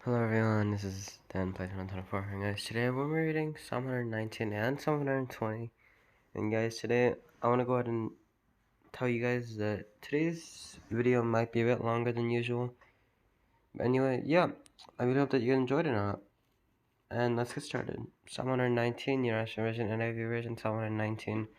Hello everyone, this is Dan Python 104, and guys, today we're reading Psalm 119 and Psalm 120. And guys, today I want to go ahead and tell you guys that today's video might be a bit longer than usual. But anyway, yeah, I really hope that you enjoyed it now. And let's get started. Psalm 119, Yerusha version, NIV version, Psalm 119.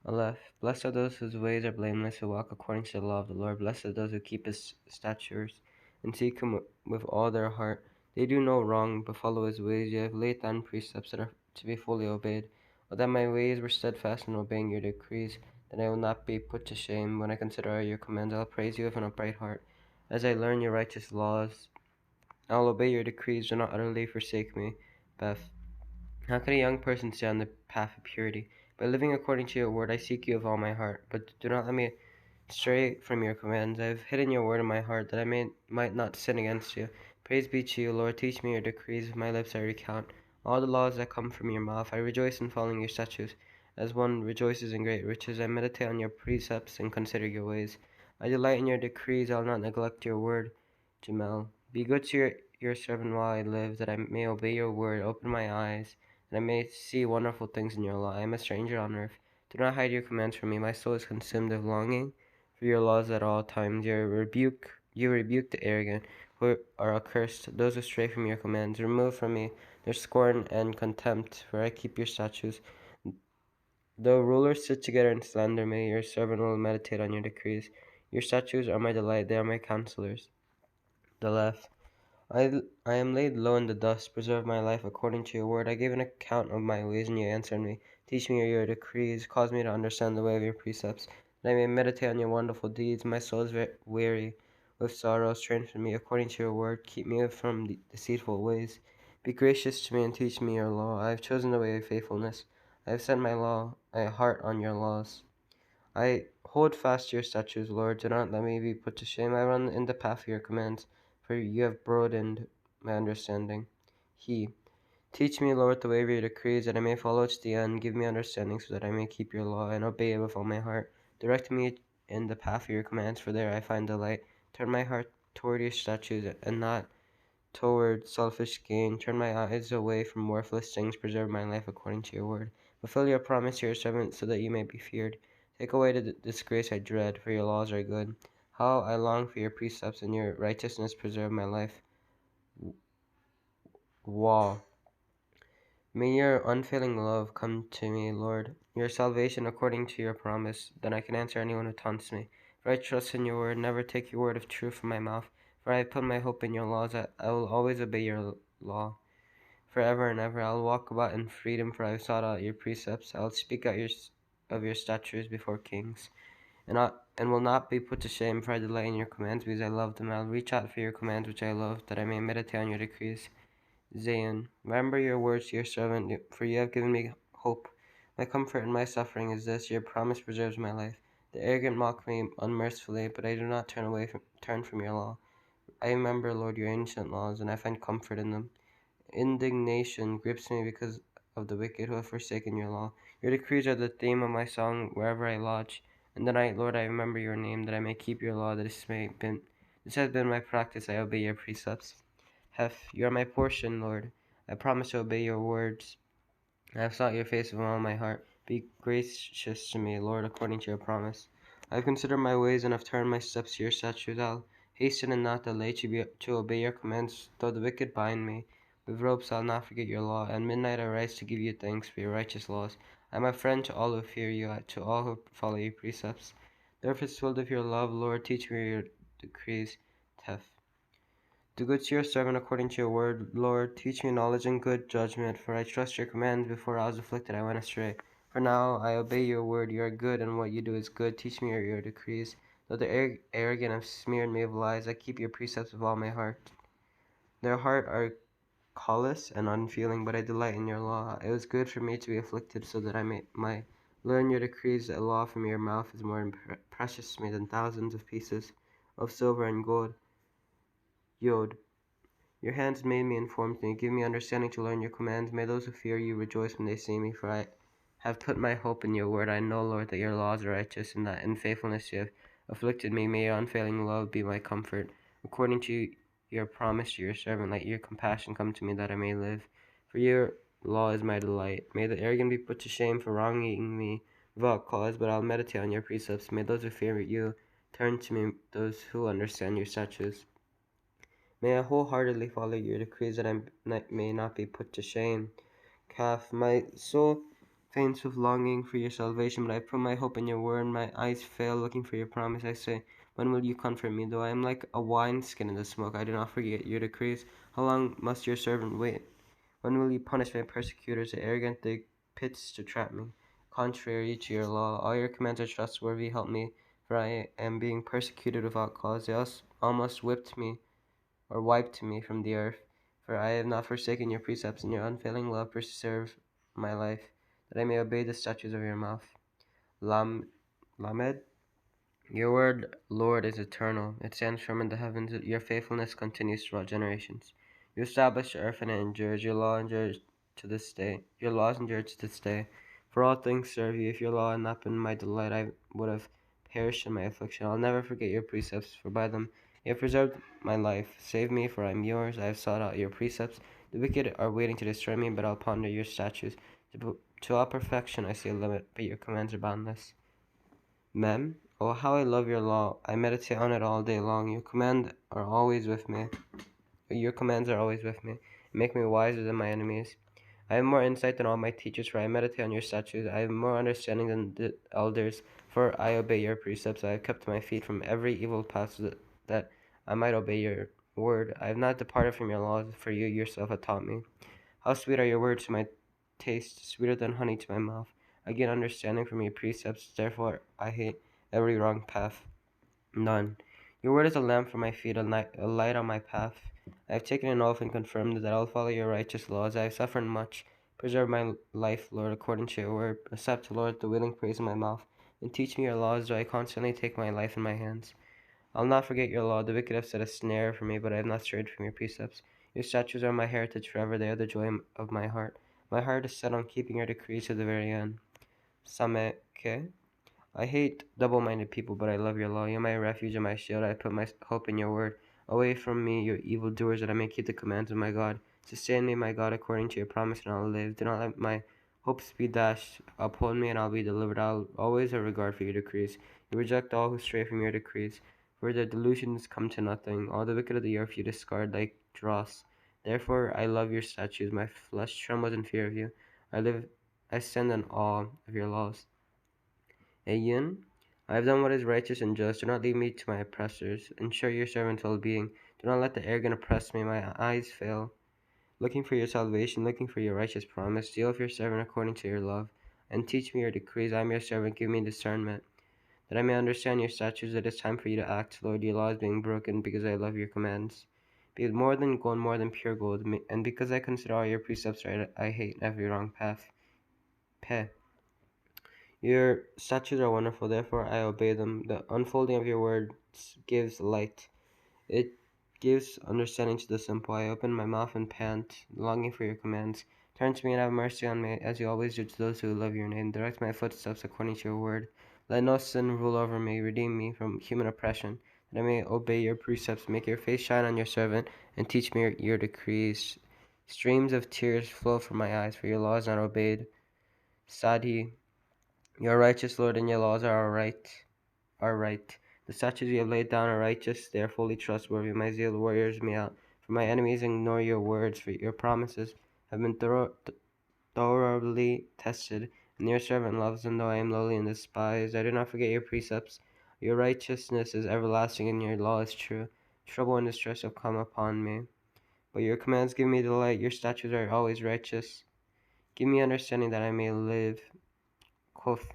Aleph. Blessed are those whose ways are blameless, who walk according to the law of the Lord. Blessed are those who keep his statutes and seek him with all their heart. They do no wrong, but follow his ways. You have laid down precepts that are to be fully obeyed. Oh, that my ways were steadfast in obeying your decrees, then I will not be put to shame. When I consider your commands, I'll praise you with an upright heart. As I learn your righteous laws, I'll obey your decrees. Do not utterly forsake me. Beth. How can a young person stay on the path of purity? By living according to your word, I seek you with all my heart. But do not let me stray from your commands. I have hidden your word in my heart, that I might not sin against you. Praise be to you, Lord. Teach me your decrees. With my lips I recount all the laws that come from your mouth. I rejoice in following your statutes, as one rejoices in great riches. I meditate on your precepts and consider your ways. I delight in your decrees. I will not neglect your word. Jamel. Be good to your servant while I live, that I may obey your word. Open my eyes, that I may see wonderful things in your law. I am a stranger on earth. Do not hide your commands from me. My soul is consumed with longing for your laws at all times. You rebuke the arrogant, who are accursed, those who stray from your commands. Remove from me their scorn and contempt, for I keep your statutes. Though rulers sit together and slander me, your servant will meditate on your decrees. Your statutes are my delight, they are my counselors. The left. I am laid low in the dust. Preserve my life according to your word. I gave an account of my ways, and you answered me. Teach me your decrees. Cause me to understand the way of your precepts, that I may meditate on your wonderful deeds. My soul is weary with sorrow. Strengthen me according to your word. Keep me from deceitful ways. Be gracious to me and teach me your law. I have chosen the way of faithfulness. I have set my heart on your laws. I hold fast to your statutes, Lord. Do not let me be put to shame. I run in the path of your commands, for you have broadened my understanding. He. Teach me, Lord, the way of your decrees, that I may follow it to the end. Give me understanding, so that I may keep your law and obey it with all my heart. Direct me in the path of your commands, for there I find delight. Turn my heart toward your statutes, and not toward selfish gain. Turn my eyes away from worthless things. Preserve my life according to your word. Fulfill your promise to your servant, so that you may be feared. Take away the disgrace I dread, for your laws are good. How I long for your precepts, and your righteousness preserve my life. Wah. May your unfailing love come to me, Lord, your salvation according to your promise. Then I can answer anyone who taunts me. For I trust in your word. Never take your word of truth from my mouth. For I have put my hope in your laws. I will always obey your law. Forever and ever I will walk about in freedom, for I have sought out your precepts. I will speak out of your statutes before kings, and will not be put to shame, for I delight in your commands, because I love them. I will reach out for your commands which I love, that I may meditate on your decrees. Zayin. Remember your words to your servant, for you have given me hope. My comfort in my suffering is this: your promise preserves my life. The arrogant mock me unmercifully, but I do not turn from your law. I remember, Lord, your ancient laws, and I find comfort in them. Indignation grips me because of the wicked who have forsaken your law. Your decrees are the theme of my song wherever I lodge. In the night, Lord, I remember your name, that I may keep your law. This has been my practice. I obey your precepts. Hef, you are my portion, Lord. I promise to obey your words. I have sought your face with all my heart. Be gracious to me, Lord, according to your promise. I have considered my ways and have turned my steps to your statutes. I'll hasten and not delay to obey your commands, though the wicked bind me. With ropes I'll not forget your law. At midnight I rise to give you thanks for your righteous laws. I am a friend to all who fear you, to all who follow your precepts. The earth is filled with your love, Lord. Teach me your decrees. Tef. Do good to your servant according to your word, Lord. Teach me knowledge and good judgment, for I trust your commands. Before I was afflicted, I went astray. For now I obey your word. You are good, and what you do is good. Teach me your decrees. Though the arrogant have smeared me with lies, I keep your precepts with all my heart. Their heart are callous and unfeeling, but I delight in your law. It was good for me to be afflicted, so that I might learn your decrees. A law from your mouth is more precious to me than thousands of pieces of silver and gold. Yod. Your hands made me and formed me. Give me understanding to learn your commands. May those who fear you rejoice when they see me, for I have put my hope in your word. I know, Lord, that your laws are righteous, and that in faithfulness you have afflicted me. May your unfailing love be my comfort. According to your promise to your servant. Let your compassion come to me that I may live. For your law is my delight. May the arrogant be put to shame for wronging me without cause, but I'll meditate on your precepts. May those who fear you turn to me, those who understand your statutes. May I wholeheartedly follow your decrees that I may not be put to shame. Calf, my soul faints with longing for your salvation, but I put my hope in your word. My eyes fail looking for your promise. I say, when will you comfort me? Though I am like a wineskin in the smoke, I do not forget your decrees. How long must your servant wait? When will you punish my persecutors? The arrogant dig pits to trap me. Contrary to your law, all your commands are trustworthy. Help me, for I am being persecuted without cause. They almost whipped me or wiped me from the earth. For I have not forsaken your precepts, and your unfailing love preserve my life, that I may obey the statutes of your mouth. Lamed, your word, Lord, is eternal. It stands firm in the heavens. Your faithfulness continues throughout generations. You established the earth, and it endures. Your law endures to this day. Your laws endure to this day. For all things serve you. If your law had not been my delight, I would have perished in my affliction. I'll never forget your precepts, for by them you have preserved my life. Save me, for I am yours. I have sought out your precepts. The wicked are waiting to destroy me, but I'll ponder your statutes. To all perfection I see a limit, but your commands are boundless. Mem, oh, how I love your law. I meditate on it all day long. Your commands are always with me. Make me wiser than my enemies. I have more insight than all my teachers, for I meditate on your statutes. I have more understanding than the elders, for I obey your precepts. I have kept my feet from every evil path, so that I might obey your word. I have not departed from your laws, for you yourself have taught me. How sweet are your words to my taste, sweeter than honey to my mouth. I get understanding from your precepts, therefore I hate every wrong path. None. Your word is a lamp for my feet, a light on my path. I have taken an oath and confirmed that I will follow your righteous laws. I have suffered much. Preserve my life, Lord, according to your word. Accept, Lord, the willing praise of my mouth, and teach me your laws, though I constantly take my life in my hands. I'll not forget your law. The wicked have set a snare for me, but I have not strayed from your precepts. Your statutes are my heritage forever. They are the joy of my heart. My heart is set on keeping your decrees to the very end. Sameke. I hate double-minded people, but I love your law. You're my refuge and my shield. I put my hope in your word. Away from me, your evildoers, that I may keep the commands of my God. Sustain me, my God, according to your promise, and I'll live. Do not let my hopes be dashed. Uphold me, and I'll be delivered. I'll always have regard for your decrees. You reject all who stray from your decrees, for their delusions come to nothing. All the wicked of the earth you discard like dross. Therefore I love your statutes. My flesh trembles in fear of you. I stand in awe of your laws. Ayun, I have done what is righteous and just. Do not leave me to my oppressors. Ensure your servant's well-being. Do not let the arrogant oppress me. My eyes fail, looking for your salvation, looking for your righteous promise. Deal with your servant according to your love, and teach me your decrees. I am your servant. Give me discernment, that I may understand your statutes. It is time for you to act, Lord. Your law is being broken, because I love your commands. Be it more than gold, more than pure gold, and because I consider all your precepts right, I hate every wrong path. Peh. Your statutes are wonderful, therefore I obey them. The unfolding of your words gives light. It gives understanding to the simple. I open my mouth and pant, longing for your commands. Turn to me and have mercy on me, as you always do to those who love your name. Direct my footsteps according to your word. Let no sin rule over me. Redeem me from human oppression, that I may obey your precepts. Make your face shine on your servant, and teach me your decrees. Streams of tears flow from my eyes, for your law is not obeyed. Sadi, you are righteous, Lord, and your laws are right. The statutes you have laid down are righteous, they are fully trustworthy. My zeal wears me out, for my enemies ignore your words, for your promises have been thoroughly tested, and your servant loves them, though I am lowly and despised. I do not forget your precepts. Your righteousness is everlasting, and your law is true. Trouble and distress have come upon me, but your commands give me delight. Your statutes are always righteous. Give me understanding that I may live. Quoth,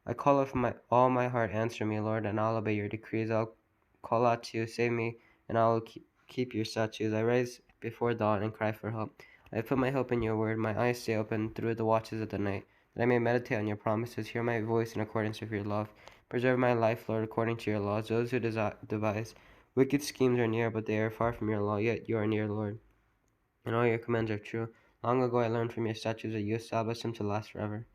I call with all my heart, answer me, Lord, and I'll obey your decrees. I'll call out to you, save me, and I will keep your statutes. I rise before dawn and cry for help. I put my hope in your word. My eyes stay open through the watches of the night, that I may meditate on your promises, hear my voice in accordance with your love. Preserve my life, Lord, according to your laws. Those who devise wicked schemes are near, but they are far from your law, yet you are near, Lord, and all your commands are true. Long ago I learned from your statutes that you established them to last forever.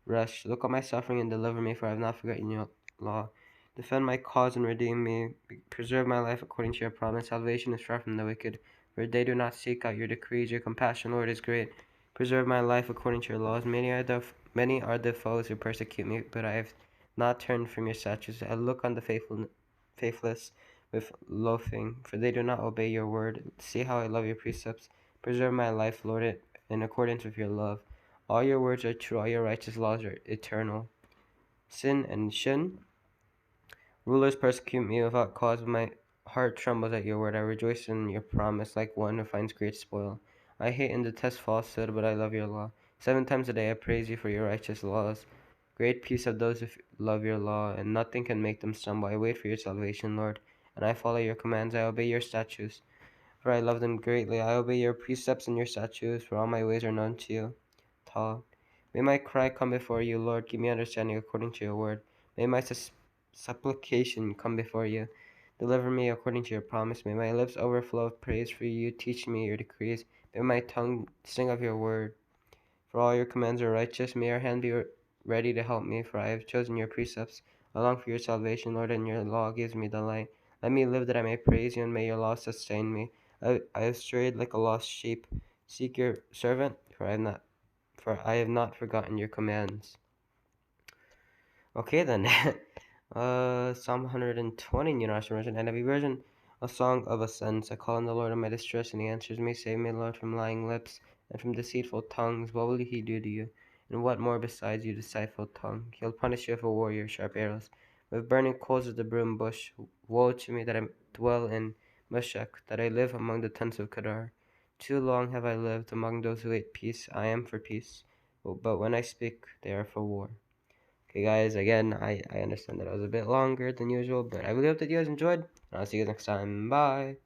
Rush, look on my suffering and deliver me, for I have not forgotten your law. Defend my cause and redeem me. Preserve my life according to your promise. Salvation is far from the wicked, for they do not seek out your decrees. Your compassion, Lord, is great. Preserve my life according to your laws. Many are the foes who persecute me, but I have not turned from your statutes. I look on the faithless with loathing, for they do not obey your word. See how I love your precepts. Preserve my life, Lord, in accordance with your love. All your words are true. All your righteous laws are eternal. Sin and shin. Rulers persecute me without cause. My heart trembles at your word. I rejoice in your promise like one who finds great spoil. I hate and detest falsehood, but I love your law. 7 times a day I praise you for your righteous laws. Great peace of those who love your law, and nothing can make them stumble. I wait for your salvation, Lord, and I follow your commands. I obey your statutes, for I love them greatly. I obey your precepts and your statutes, for all my ways are known to you. Ta. May my cry come before you, Lord. Give me understanding according to your word. May my supplication come before you. Deliver me according to your promise. May my lips overflow with praise for you. Teach me your decrees. May my tongue sing of your word. For all your commands are righteous. May your hand be ready to help me, for I have chosen your precepts. I long for your salvation, Lord, and your law gives me delight. Let me live that I may praise you, and may your law sustain me. I have strayed like a lost sheep. Seek your servant, for I have not forgotten your commands. Okay then. Psalm 120, New International Version, NIV version. A song of ascents. I call on the Lord in my distress, and he answers me. Save me, Lord, from lying lips and from deceitful tongues. What will he do to you? And what more besides, you deceitful tongue? He'll punish you with a warrior, sharp arrows, with burning coals of the broom bush. Woe to me that I dwell in Meshech, that I live among the tents of Kedar. Too long have I lived among those who hate peace. I am for peace, but when I speak, they are for war. Okay, guys, again, I understand that I was a bit longer than usual, but I really hope that you guys enjoyed, and I'll see you guys next time. Bye!